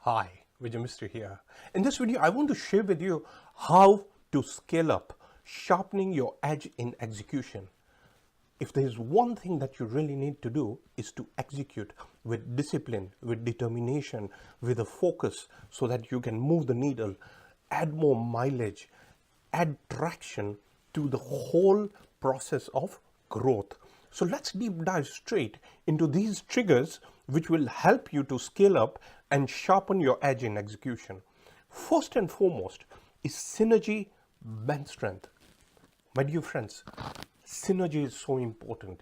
Hi, Vijay Mistry here. In this video, I want to share with you how to scale up, sharpening your edge in execution. If there is one thing that you really need to do is to execute with discipline, with determination, with a focus so that you can move the needle, add more mileage, add traction to the whole process of growth. So let's deep dive straight into these triggers which will help you to scale up and sharpen your edge in execution. First and foremost is synergy bench strength. My dear friends, synergy is so important.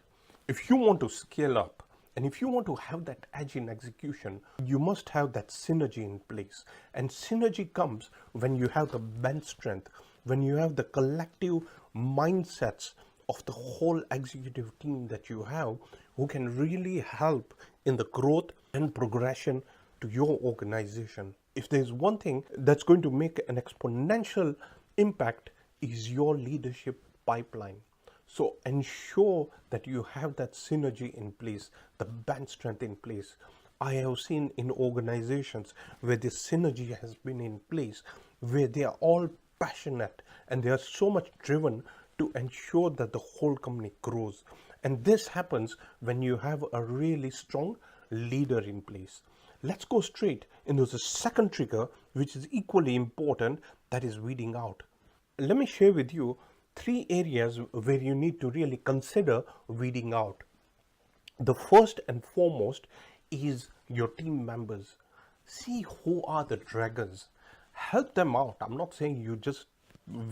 If you want to scale up and if you want to have that edge in execution, you must have that synergy in place. And synergy comes when you have the bench strength, when you have the collective mindsets of the whole executive team that you have, who can really help in the growth and progression to your organization. If there's one thing that's going to make an exponential impact is your leadership pipeline. So ensure that you have that synergy in place, the bench strength in place. I have seen in organizations where this synergy has been in place, where they are all passionate and they are so much driven to ensure that the whole company grows. And this happens when you have a really strong leader in place. Let's go straight into the second trigger, which is equally important, that is weeding out. Let me share with you 3 areas where you need to really consider weeding out. The first and foremost is your team members. See who are the draggers. Help them out. I'm not saying you just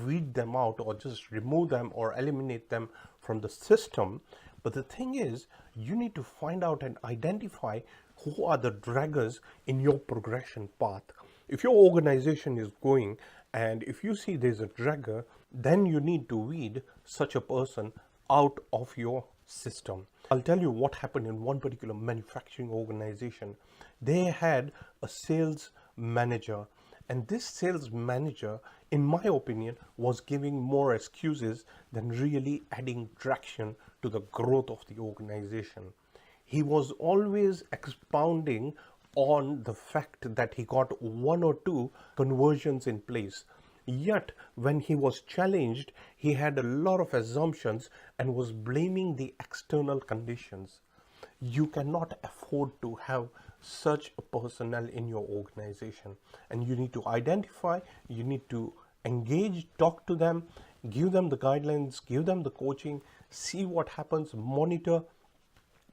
weed them out or just remove them or eliminate them from the system. But the thing is, you need to find out and identify who are the draggers in your progression path. If your organization is going and if you see there's a dragger, then you need to weed such a person out of your system. I'll tell you what happened in one particular manufacturing organization. They had a sales manager, and this sales manager, in my opinion, was giving more excuses than really adding traction to the growth of the organization. He was always expounding on the fact that he got 1 or 2 conversions in place. Yet, when he was challenged, he had a lot of assumptions and was blaming the external conditions. You cannot afford to have such a personnel in your organization, and you need to identify, you need to engage, talk to them, give them the guidelines, give them the coaching, see what happens, monitor,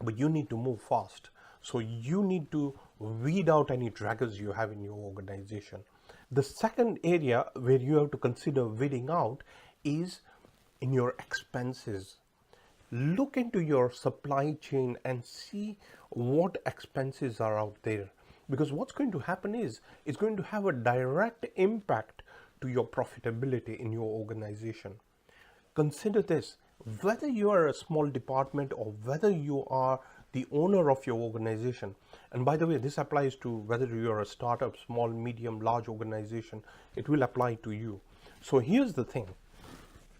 but you need to move fast. So you need to weed out any draggers you have in your organization. The second area where you have to consider weeding out is in your expenses. Look into your supply chain and see what expenses are out there, because what's going to happen is it's going to have a direct impact to your profitability in your organization. Consider this: whether you are a small department or whether you are the owner of your organization, and by the way, this applies to whether you are a startup, small, medium, large organization, it will apply to you. So here's the thing: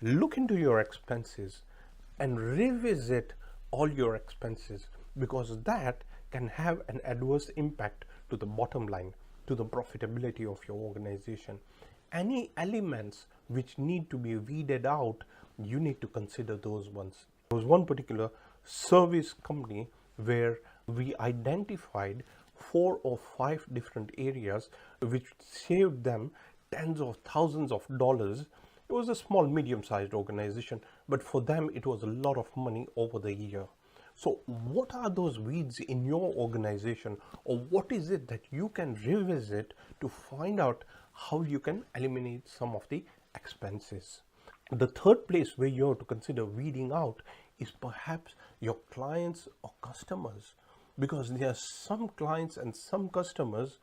look into your expenses and revisit all your expenses, because that can have an adverse impact to the bottom line, to the profitability of your organization. Any elements which need to be weeded out, you need to consider those ones. There was one particular service company where we identified 4 or 5 different areas which saved them tens of thousands of dollars. It was a small, medium-sized organization, but for them it was a lot of money over the year. So what are those weeds in your organization, or what is it that you can revisit to find out how you can eliminate some of the expenses? The third place where you have to consider weeding out is perhaps your clients or customers, because there are some clients and some customers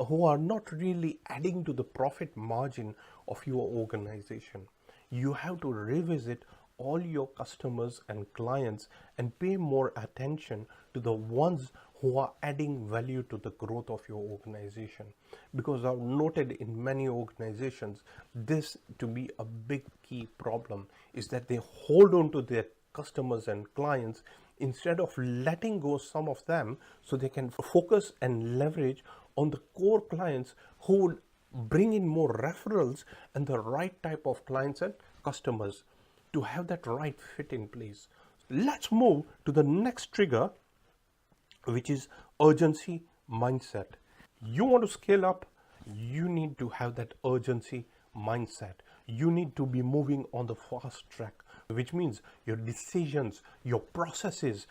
who are not really adding to the profit margin of your organization. You have to revisit all your customers and clients and pay more attention to the ones who are adding value to the growth of your organization, because I've noted in many organizations this to be a big key problem is that they hold on to their customers and clients instead of letting go some of them so they can focus and leverage on the core clients who would bring in more referrals and the right type of clients and customers to have that right fit in place. Let's move to the next trigger, which is urgency mindset. You want to scale up, you need to have that urgency mindset. You need to be moving on the fast track, which means your decisions, your processes,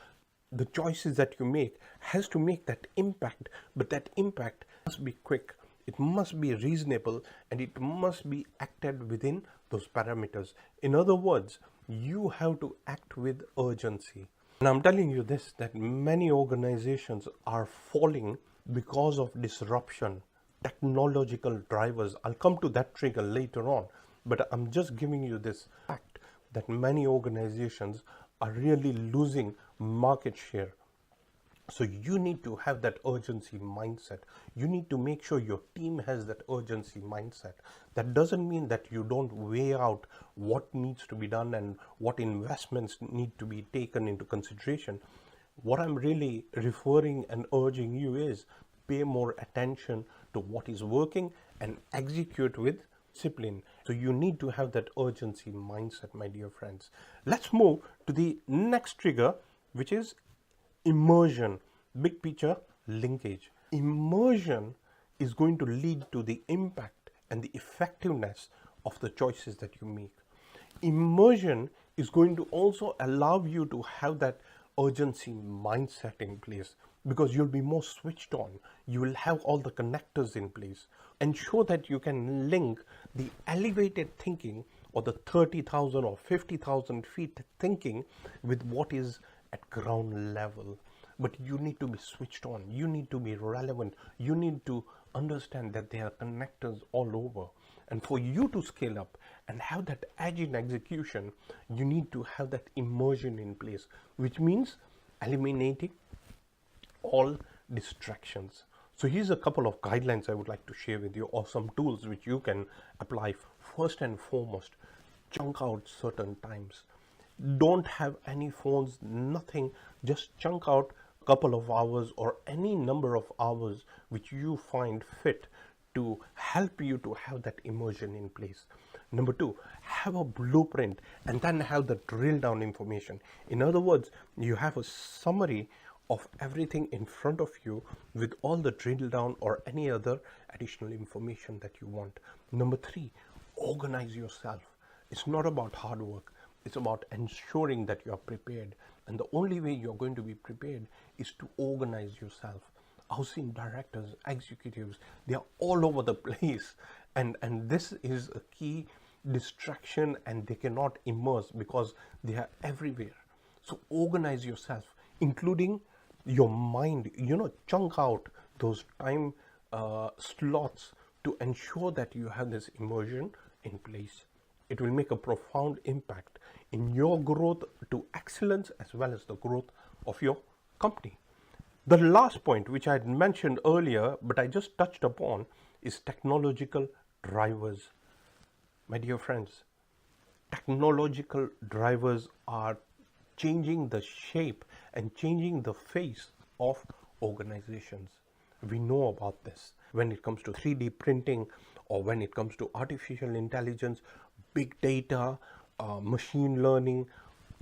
the choices that you make has to make that impact, but that impact must be quick, it must be reasonable, and it must be acted within those parameters. In other words, you have to act with urgency. And I'm telling you this, that many organizations are falling because of disruption, technological drivers. I'll come to that trigger later on, but I'm just giving you this fact that many organizations are really losing market share. So you need to have that urgency mindset. You need to make sure your team has that urgency mindset. That doesn't mean that you don't weigh out what needs to be done and what investments need to be taken into consideration. What I'm really referring and urging you is pay more attention to what is working and execute with discipline. So you need to have that urgency mindset, my dear friends. Let's move to the next trigger, which is immersion, big picture linkage. Immersion is going to lead to the impact and the effectiveness of the choices that you make. Immersion is going to also allow you to have that urgency mindset in place, because you'll be more switched on. You will have all the connectors in place. Ensure that you can link the elevated thinking or the 30,000 or 50,000 feet thinking with what is at ground level. But you need to be switched on. You need to be relevant. You need to understand that there are connectors all over. And for you to scale up and have that edge in execution, you need to have that immersion in place, which means eliminating all distractions. So here's a couple of guidelines I would like to share with you, or some tools which you can apply. First and foremost, chunk out certain times. Don't have any phones, nothing. Just chunk out a couple of hours or any number of hours which you find fit to help you to have that immersion in place. Number two, have a blueprint and then have the drill down information. In other words, you have a summary of everything in front of you with all the drill down or any other additional information that you want. Number three, organize yourself. It's not about hard work. It's about ensuring that you are prepared. And the only way you're going to be prepared is to organize yourself. I've seen directors, executives, they are all over the place. And this is a key distraction, and they cannot immerse because they are everywhere. So organize yourself, including your mind. Chunk out those time slots to ensure that you have this immersion in place. It will make a profound impact in your growth to excellence as well as the growth of your company. The last point, which I had mentioned earlier, but I just touched upon, is technological drivers. My dear friends, technological drivers are changing the shape and changing the face of organizations. We know about this when it comes to 3D printing, or when it comes to artificial intelligence, big data, machine learning.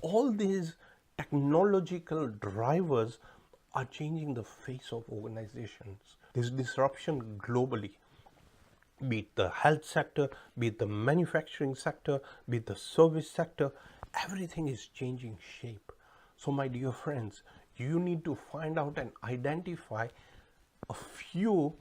All these technological drivers are changing the face of organizations. There's disruption globally, be it the health sector, be it the manufacturing sector, be it the service sector. Everything is changing shape. So my dear friends, you need to find out and identify a few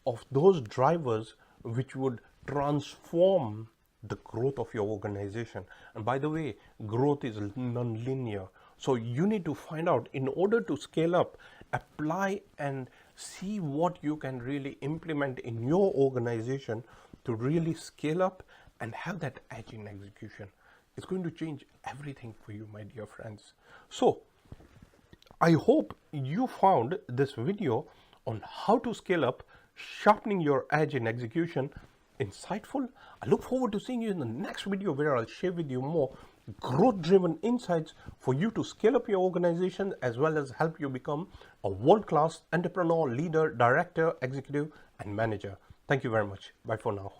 of those drivers which would transform the growth of your organization. And by the way, growth is non-linear. So you need to find out, in order to scale up, apply and see what you can really implement in your organization to really scale up and have that edge in execution. It's going to change everything for you, my dear friends. So I hope you found this video on how to scale up, sharpening your edge in execution, insightful. I look forward to seeing you in the next video, where I'll share with you more growth-driven insights for you to scale up your organization as well as help you become a world-class entrepreneur, leader, director, executive, and manager. Thank you very much. Bye for now.